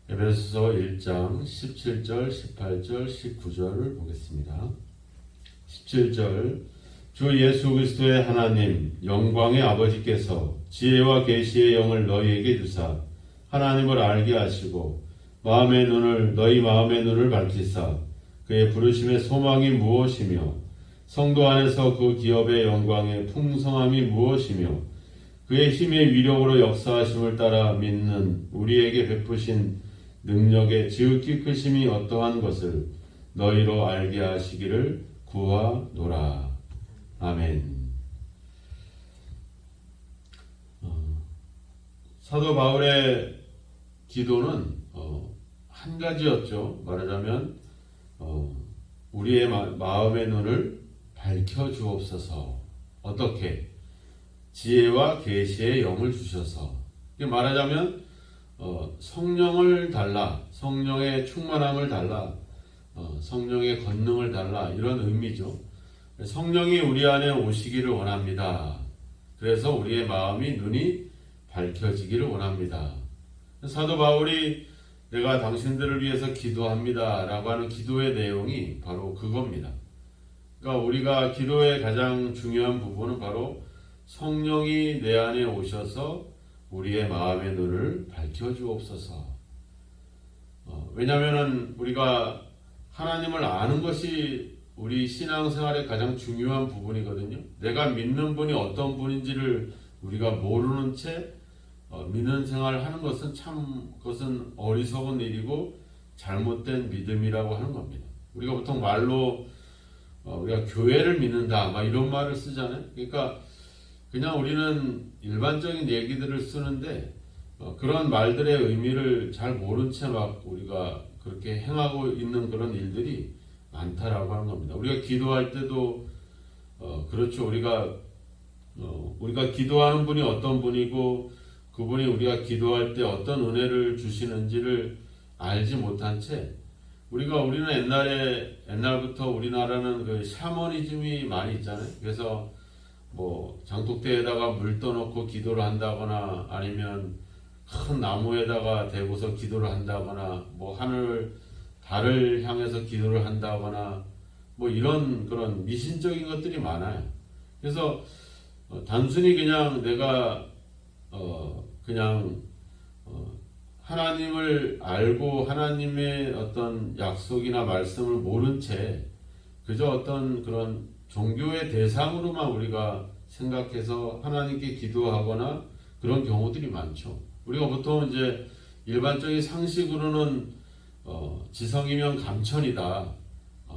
에베소서 1장 17절, 18절, 19절을 보겠습니다. 17절 주 예수 그리스도의 하나님 영광의 아버지께서 지혜와 계시의 영을 너희에게 주사 하나님을 알게 하시고 너희 마음의 눈을 밝히사 그의 부르심의 소망이 무엇이며 성도 안에서 그 기업의 영광의 풍성함이 무엇이며 그의 힘의 위력으로 역사하심을 따라 믿는 우리에게 베푸신 능력의 지극히 크심이 어떠한 것을 너희로 알게 하시기를 구하노라. 아멘. 사도 바울의 기도는 한 가지였죠. 말하자면 우리의 마음의 눈을 밝혀 주옵소서. 어떻게? 지혜와 계시의 영을 주셔서. 말하자면 성령을 달라, 성령의 충만함을 달라, 성령의 권능을 달라, 이런 의미죠. 성령이 우리 안에 오시기를 원합니다. 그래서 우리의 마음이 눈이 밝혀지기를 원합니다. 사도 바울이 내가 당신들을 위해서 기도합니다 라고 하는 기도의 내용이 바로 그겁니다. 그러니까 우리가 기도의 가장 중요한 부분은 바로 성령이 내 안에 오셔서 우리의 마음의 눈을 밝혀주옵소서. 왜냐하면 우리가 하나님을 아는 것이 우리 신앙생활의 가장 중요한 부분이거든요. 내가 믿는 분이 어떤 분인지를 우리가 모르는 채 믿는 생활을 하는 것은 그것은 어리석은 일이고 잘못된 믿음이라고 하는 겁니다. 우리가 보통 말로 우리가 교회를 믿는다 막 이런 말을 쓰잖아요. 그러니까 그냥 우리는 일반적인 얘기들을 쓰는데 그런 말들의 의미를 잘 모른 채 막 우리가 그렇게 행하고 있는 그런 일들이 많다라고 하는 겁니다. 우리가 기도할 때도 그렇죠. 우리가 기도하는 분이 어떤 분이고 그분이 우리가 기도할 때 어떤 은혜를 주시는지를 알지 못한 채 우리는 옛날부터 우리나라는 그 샤머니즘이 많이 있잖아요. 그래서 뭐 장독대에다가 물 떠놓고 기도를 한다거나 아니면 큰 나무에다가 대고서 기도를 한다거나 뭐 달을 향해서 기도를 한다거나 뭐 이런 그런 미신적인 것들이 많아요. 그래서 단순히 그냥 내가 하나님을 알고 하나님의 어떤 약속이나 말씀을 모른 채 그저 어떤 그런 종교의 대상으로만 우리가 생각해서 하나님께 기도하거나 그런 경우들이 많죠. 우리가 보통 이제 일반적인 상식으로는 지성이면 감천이다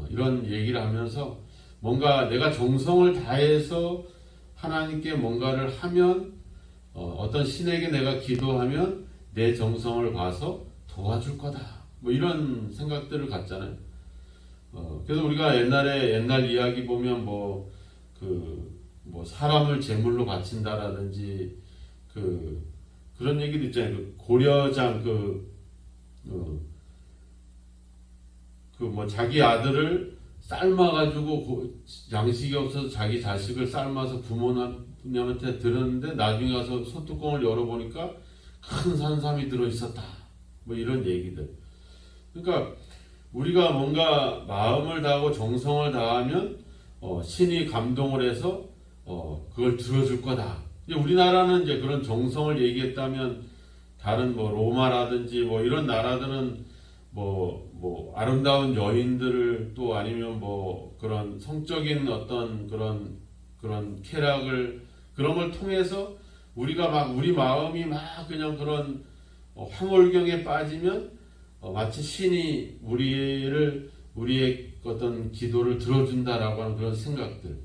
이런 얘기를 하면서 뭔가 내가 정성을 다해서 하나님께 뭔가를 하면 어떤 신에게 내가 기도하면 내 정성을 봐서 도와줄 거다 뭐 이런 생각들을 갖잖아요. 그래서 우리가 옛날 이야기 보면 뭐 사람을 제물로 바친다라든지 그런 얘기도 있잖아요. 그 고려장 자기 아들을 삶아가지고 양식이 없어서 자기 자식을 삶아서 부모님한테 들었는데 나중에 가서 소뚜껑을 열어보니까 큰 산삼이 들어있었다. 뭐 이런 얘기들. 그러니까 우리가 뭔가 마음을 다하고 정성을 다하면 신이 감동을 해서 그걸 들어줄 거다. 우리나라는 이제 그런 정성을 얘기했다면 다른 뭐 로마라든지 뭐 이런 나라들은 뭐 아름다운 여인들을 또 아니면 뭐 그런 성적인 어떤 그런 쾌락을 그런 걸 통해서 우리가 우리 마음이 그냥 그런 황홀경에 빠지면 마치 신이 우리의 어떤 기도를 들어준다라고 하는 그런 생각들.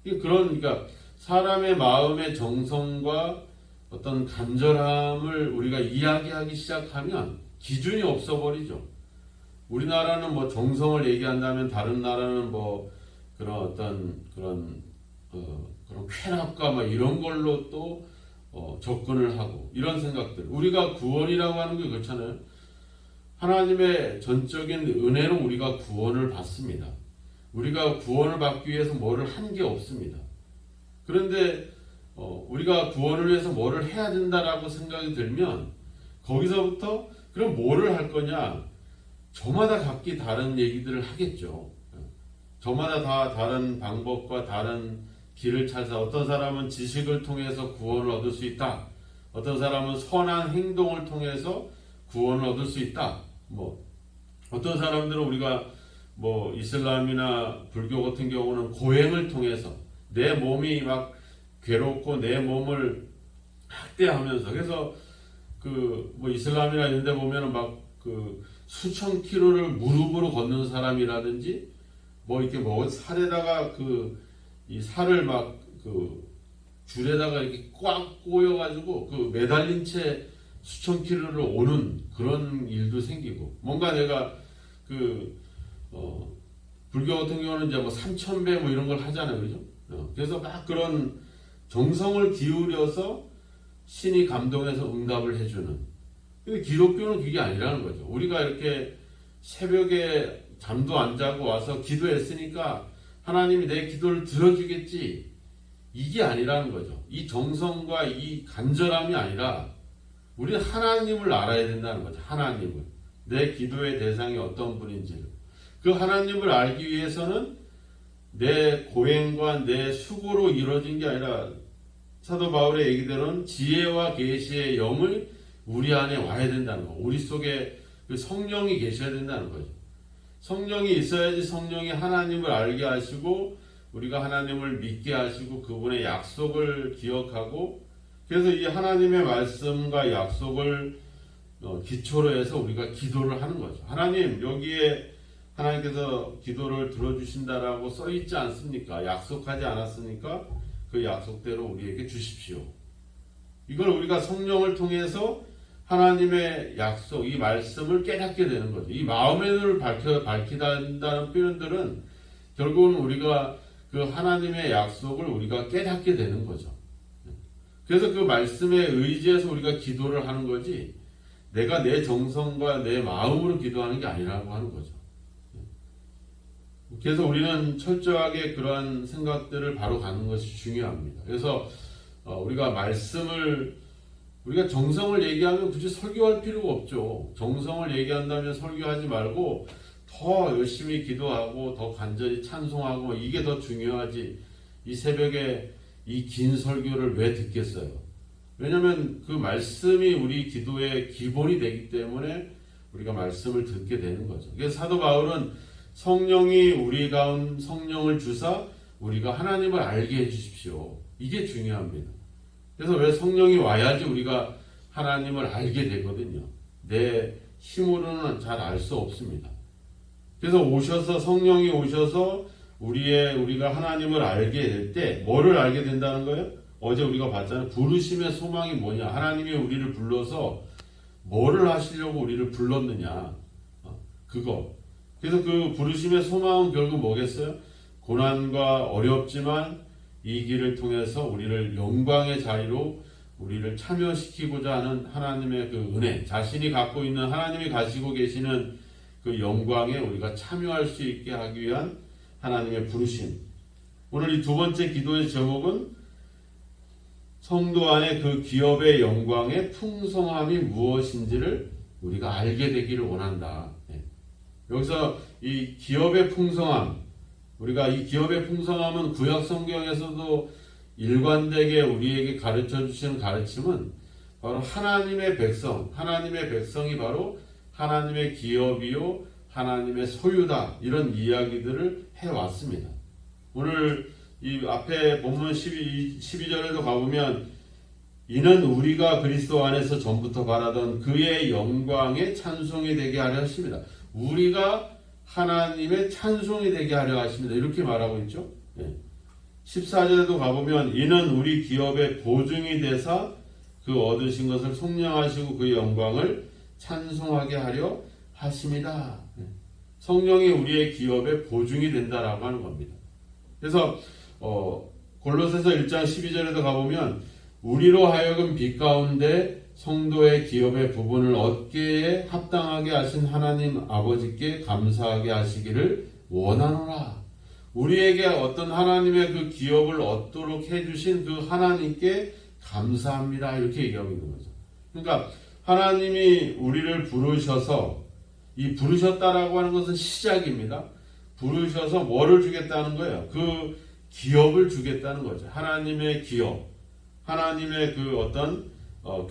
그러니까 사람의 마음의 정성과 어떤 간절함을 우리가 이야기하기 시작하면 기준이 없어버리죠. 우리나라는 뭐 정성을 얘기한다면 다른 나라는 뭐 그런 어떤 그런 쾌락과 막 이런 걸로 또 접근을 하고 이런 생각들. 우리가 구원이라고 하는 게 그렇잖아요. 하나님의 전적인 은혜로 우리가 구원을 받습니다. 우리가 구원을 받기 위해서 뭐를 한 게 없습니다. 그런데 우리가 구원을 위해서 뭐를 해야 된다라고 생각이 들면 거기서부터 그럼 뭐를 할 거냐? 저마다 각기 다른 얘기들을 하겠죠. 저마다 다 다른 방법과 다른 길을 찾아 어떤 사람은 지식을 통해서 구원을 얻을 수 있다. 어떤 사람은 선한 행동을 통해서 구원을 얻을 수 있다. 뭐 어떤 사람들은 우리가 뭐 이슬람이나 불교 같은 경우는 고행을 통해서 내 몸이 막 괴롭고 내 몸을 학대하면서 그래서 그 뭐 이슬람이나 이런 데 보면은 막 그 수천 킬로를 무릎으로 걷는 사람이라든지 뭐 이렇게 뭐 살에다가 그 이 살을 막 그 줄에다가 이렇게 꽉 꼬여가지고 그 매달린 채 수천 킬로를 오는 그런 일도 생기고 뭔가 내가 그 불교 같은 경우는 이제 뭐 3,000배 뭐 이런 걸 하잖아요, 그죠? 그래서 막 그런 정성을 기울여서 신이 감동해서 응답을 해주는. 근데 기독교는 그게 아니라는 거죠. 우리가 이렇게 새벽에 잠도 안 자고 와서 기도했으니까 하나님이 내 기도를 들어주겠지. 이게 아니라는 거죠. 이 정성과 이 간절함이 아니라 우리는 하나님을 알아야 된다는 거죠. 하나님을. 내 기도의 대상이 어떤 분인지를. 그 하나님을 알기 위해서는 내 고행과 내 수고로 이루어진 게 아니라 사도 바울의 얘기대로는 지혜와 계시의 영을 우리 안에 와야 된다는 거. 우리 속에 그 성령이 계셔야 된다는 거죠. 성령이 있어야지 성령이 하나님을 알게 하시고 우리가 하나님을 믿게 하시고 그분의 약속을 기억하고 그래서 이 하나님의 말씀과 약속을 기초로 해서 우리가 기도를 하는 거죠. 하나님 여기에 하나님께서 기도를 들어주신다라고 써있지 않습니까? 약속하지 않았습니까? 그 약속대로 우리에게 주십시오. 이걸 우리가 성령을 통해서 하나님의 약속, 이 말씀을 깨닫게 되는 거죠. 이 마음의 눈을 밝히다는 표현들은 결국은 우리가 그 하나님의 약속을 우리가 깨닫게 되는 거죠. 그래서 그 말씀에 의지해서 우리가 기도를 하는 거지 내가 내 정성과 내 마음으로 기도하는 게 아니라고 하는 거죠. 그래서 우리는 철저하게 그러한 생각들을 바로 가는 것이 중요합니다. 그래서 우리가 말씀을 우리가 정성을 얘기하면 굳이 설교할 필요가 없죠. 정성을 얘기한다면 설교하지 말고 더 열심히 기도하고 더 간절히 찬송하고 이게 더 중요하지. 이 새벽에 이 긴 설교를 왜 듣겠어요? 왜냐하면 그 말씀이 우리 기도의 기본이 되기 때문에 우리가 말씀을 듣게 되는 거죠. 그래서 사도 바울은 성령이 우리 가운 성령을 주사 우리가 하나님을 알게 해주십시오. 이게 중요합니다. 그래서 왜 성령이 와야지 우리가 하나님을 알게 되거든요. 내 힘으로는 잘 알 수 없습니다. 그래서 오셔서 성령이 오셔서 우리가 하나님을 알게 될 때 뭐를 알게 된다는 거예요? 어제 우리가 봤잖아요. 부르심의 소망이 뭐냐? 하나님이 우리를 불러서 뭐를 하시려고 우리를 불렀느냐? 그거. 그래서 그 부르심의 소망은 결국 뭐겠어요? 고난과 어렵지만 이 길을 통해서 우리를 영광의 자리로 우리를 참여시키고자 하는 하나님의 그 은혜, 자신이 갖고 있는 하나님이 가지고 계시는 그 영광에 우리가 참여할 수 있게 하기 위한 하나님의 부르심. 오늘 이 두 번째 기도의 제목은 성도 안에 그 기업의 영광의 풍성함이 무엇인지를 우리가 알게 되기를 원한다. 여기서 이 기업의 풍성함, 우리가 이 기업의 풍성함은 구약 성경에서도 일관되게 우리에게 가르쳐 주시는 가르침은 바로 하나님의 백성, 하나님의 백성이 바로 하나님의 기업이요, 하나님의 소유다. 이런 이야기들을 해왔습니다. 오늘 이 앞에 본문 12절에도 가보면 이는 우리가 그리스도 안에서 전부터 바라던 그의 영광의 찬송이 되게 하려 하십니다. 우리가 하나님의 찬송이 되게 하려 하십니다. 이렇게 말하고 있죠. 14절에도 가보면 이는 우리 기업의 보증이 되사 그 얻으신 것을 속량하시고 그 영광을 찬송하게 하려 하십니다. 성령이 우리의 기업의 보증이 된다라고 하는 겁니다. 그래서 골로새서 1장 12절에도 가보면 우리로 하여금 빛 가운데 성도의 기업의 부분을 얻기에 합당하게 하신 하나님 아버지께 감사하게 하시기를 원하노라. 우리에게 어떤 하나님의 그 기업을 얻도록 해주신 그 하나님께 감사합니다. 이렇게 얘기하고 있는 거죠. 그러니까 하나님이 우리를 부르셔서, 이 부르셨다라고 하는 것은 시작입니다. 부르셔서 뭐를 주겠다는 거예요? 그 기업을 주겠다는 거죠. 하나님의 기업, 하나님의 그 어떤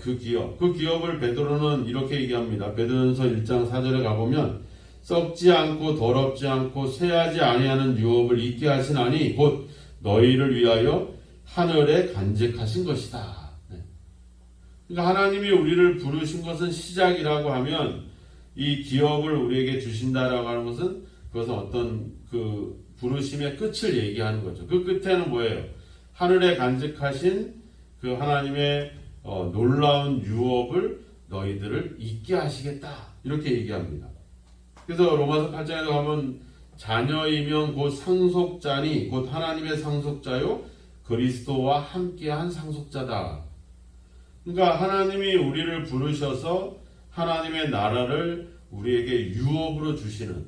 그 기업, 그 기업을 베드로는 이렇게 얘기합니다. 베드로전서 1장 4절에 가보면 썩지 않고 더럽지 않고 쇠하지 아니하는 유업을 있게 하시나니 곧 너희를 위하여 하늘에 간직하신 것이다. 그러니까 하나님이 우리를 부르신 것은 시작이라고 하면 이 기업을 우리에게 주신다라고 하는 것은 그것은 어떤 그 부르심의 끝을 얘기하는 거죠. 그 끝에는 뭐예요? 하늘에 간직하신 그 하나님의 놀라운 유업을 너희들을 잊게 하시겠다. 이렇게 얘기합니다. 그래서 로마서 8장에 가면 자녀이면 곧 상속자니 곧 하나님의 상속자요 그리스도와 함께한 상속자다. 그러니까 하나님이 우리를 부르셔서 하나님의 나라를 우리에게 유업으로 주시는,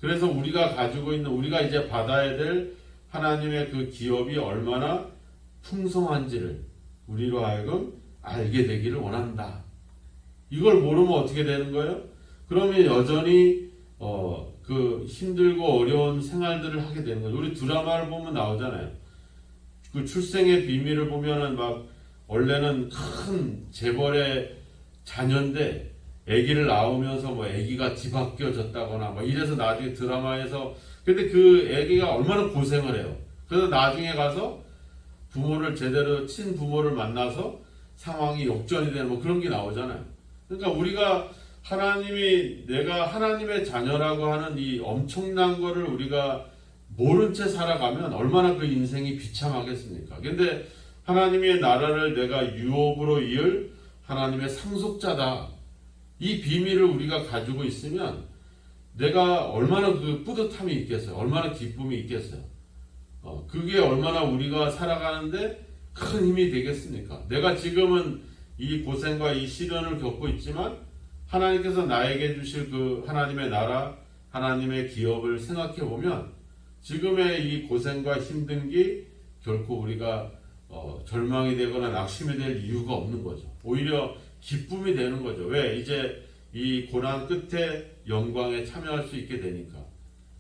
그래서 우리가 가지고 있는, 우리가 이제 받아야 될 하나님의 그 기업이 얼마나 풍성한지를 우리로 하여금 알게 되기를 원한다. 이걸 모르면 어떻게 되는 거예요? 그러면 여전히 그 힘들고 어려운 생활들을 하게 되는 거예요. 우리 드라마를 보면 나오잖아요. 그 출생의 비밀을 보면은 막 원래는 큰 재벌의 자녀인데 아기를 낳으면서 뭐 아기가 뒤바뀌어졌다거나 뭐 이래서 나중에 드라마에서, 근데 그 아기가 얼마나 고생을 해요. 그래서 나중에 가서 부모를 제대로 친부모를 만나서 상황이 역전이 되는 뭐 그런 게 나오잖아요. 그러니까 우리가 하나님이, 내가 하나님의 자녀라고 하는 이 엄청난 거를 우리가 모른 채 살아가면 얼마나 그 인생이 비참하겠습니까? 근데 하나님의 나라를 내가 유업으로 이을 하나님의 상속자다. 이 비밀을 우리가 가지고 있으면 내가 얼마나 그 뿌듯함이 있겠어요. 얼마나 기쁨이 있겠어요. 그게 얼마나 우리가 살아가는데 큰 힘이 되겠습니까? 내가 지금은 이 고생과 이 시련을 겪고 있지만 하나님께서 나에게 주실 그 하나님의 나라, 하나님의 기업을 생각해 보면 지금의 이 고생과 힘든 게 결코 우리가 절망이 되거나 낙심이 될 이유가 없는 거죠. 오히려 기쁨이 되는 거죠. 왜? 이제 이 고난 끝에 영광에 참여할 수 있게 되니까.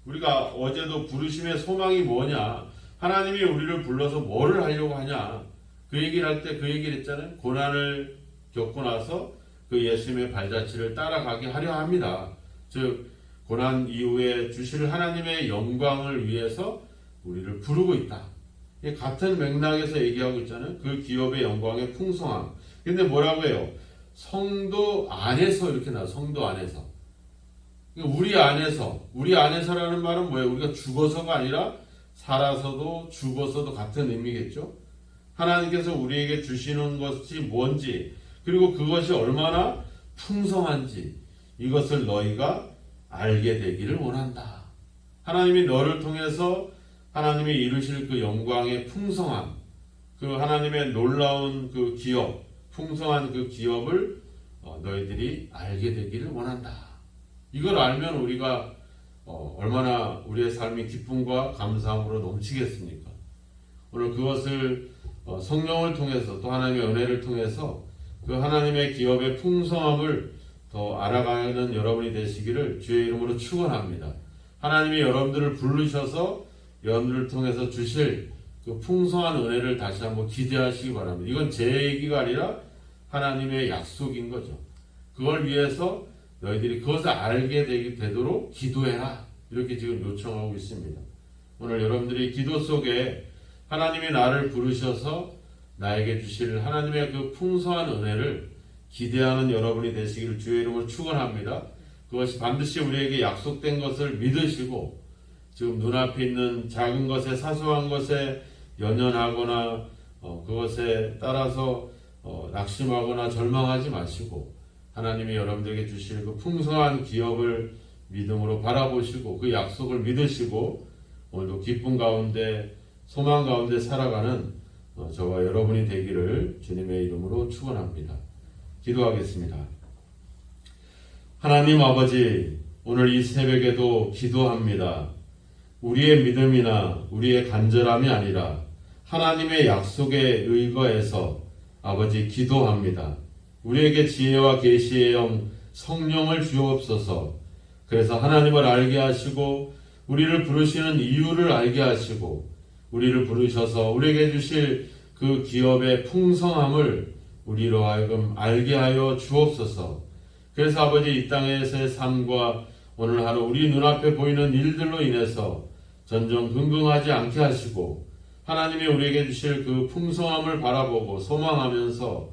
우리가 어제도 부르심의 소망이 뭐냐? 하나님이 우리를 불러서 뭐를 하려고 하냐? 그 얘기를 할 때 그 얘기를 했잖아요. 고난을 겪고 나서 그 예수님의 발자취를 따라가게 하려 합니다. 즉 고난 이후에 주실 하나님의 영광을 위해서 우리를 부르고 있다. 같은 맥락에서 얘기하고 있잖아요. 그 기업의 영광의 풍성함. 근데 뭐라고 해요? 성도 안에서 이렇게 나와요. 성도 안에서. 우리 안에서. 우리 안에서라는 말은 뭐예요? 우리가 죽어서가 아니라 살아서도 죽어서도 같은 의미겠죠? 하나님께서 우리에게 주시는 것이 뭔지, 그리고 그것이 얼마나 풍성한지 이것을 너희가 알게 되기를 원한다. 하나님이 너를 통해서 하나님이 이루실 그 영광의 풍성함, 그 하나님의 놀라운 그 기업, 풍성한 그 기업을 너희들이 알게 되기를 원한다. 이걸 알면 우리가 얼마나 우리의 삶이 기쁨과 감사함으로 넘치겠습니까? 오늘 그것을 성령을 통해서 또 하나님의 은혜를 통해서 그 하나님의 기업의 풍성함을 더 알아가는 여러분이 되시기를 주의 이름으로 축원합니다. 하나님이 여러분들을 부르셔서 여러분들을 통해서 주실 그 풍성한 은혜를 다시 한번 기대하시기 바랍니다. 이건 제 얘기가 아니라 하나님의 약속인 거죠. 그걸 위해서 너희들이 그것을 알게 되도록 기도해라. 이렇게 지금 요청하고 있습니다. 오늘 여러분들이 기도 속에 하나님이 나를 부르셔서 나에게 주실 하나님의 그 풍성한 은혜를 기대하는 여러분이 되시기를 주의 이름으로 축원합니다. 그것이 반드시 우리에게 약속된 것을 믿으시고 지금 눈앞에 있는 작은 것에, 사소한 것에 연연하거나 그것에 따라서 낙심하거나 절망하지 마시고 하나님이 여러분들에게 주실 그 풍성한 기업을 믿음으로 바라보시고 그 약속을 믿으시고 오늘도 기쁨 가운데 소망 가운데 살아가는 저와 여러분이 되기를 주님의 이름으로 축원합니다. 기도하겠습니다. 하나님 아버지, 오늘 이 새벽에도 기도합니다. 우리의 믿음이나 우리의 간절함이 아니라 하나님의 약속에 의거해서 아버지 기도합니다. 우리에게 지혜와 계시의 영 성령을 주옵소서. 그래서 하나님을 알게 하시고 우리를 부르시는 이유를 알게 하시고 우리를 부르셔서 우리에게 주실 그 기업의 풍성함을 우리로 하여금 알게 하여 주옵소서. 그래서 아버지 이 땅에서의 삶과 오늘 하루 우리 눈앞에 보이는 일들로 인해서 전전긍긍하지 않게 하시고 하나님이 우리에게 주실 그 풍성함을 바라보고 소망하면서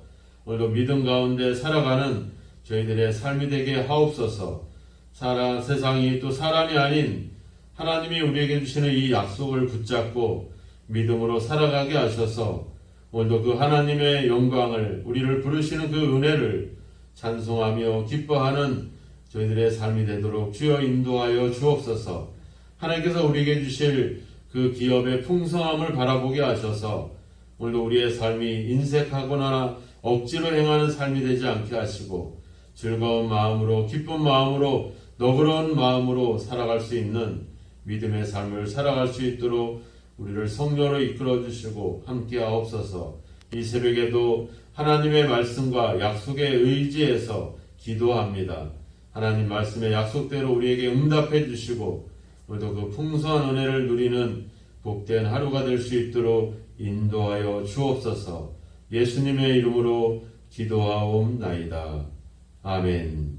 오늘도 믿음 가운데 살아가는 저희들의 삶이 되게 하옵소서. 세상이 또 사람이 아닌 하나님이 우리에게 주시는 이 약속을 붙잡고 믿음으로 살아가게 하셔서 오늘도 그 하나님의 영광을 우리를 부르시는 그 은혜를 찬송하며 기뻐하는 저희들의 삶이 되도록 주여 인도하여 주옵소서. 하나님께서 우리에게 주실 그 기업의 풍성함을 바라보게 하셔서 오늘도 우리의 삶이 인색하거나 억지로 행하는 삶이 되지 않게 하시고 즐거운 마음으로 기쁜 마음으로 너그러운 마음으로 살아갈 수 있는 믿음의 삶을 살아갈 수 있도록 우리를 성령으로 이끌어 주시고 함께 하옵소서. 이 새벽에도 하나님의 말씀과 약속에 의지해서 기도합니다. 하나님 말씀의 약속대로 우리에게 응답해 주시고 오늘도 그 풍성한 은혜를 누리는 복된 하루가 될 수 있도록 인도하여 주옵소서. 예수님의 이름으로 기도하옵나이다. 아멘.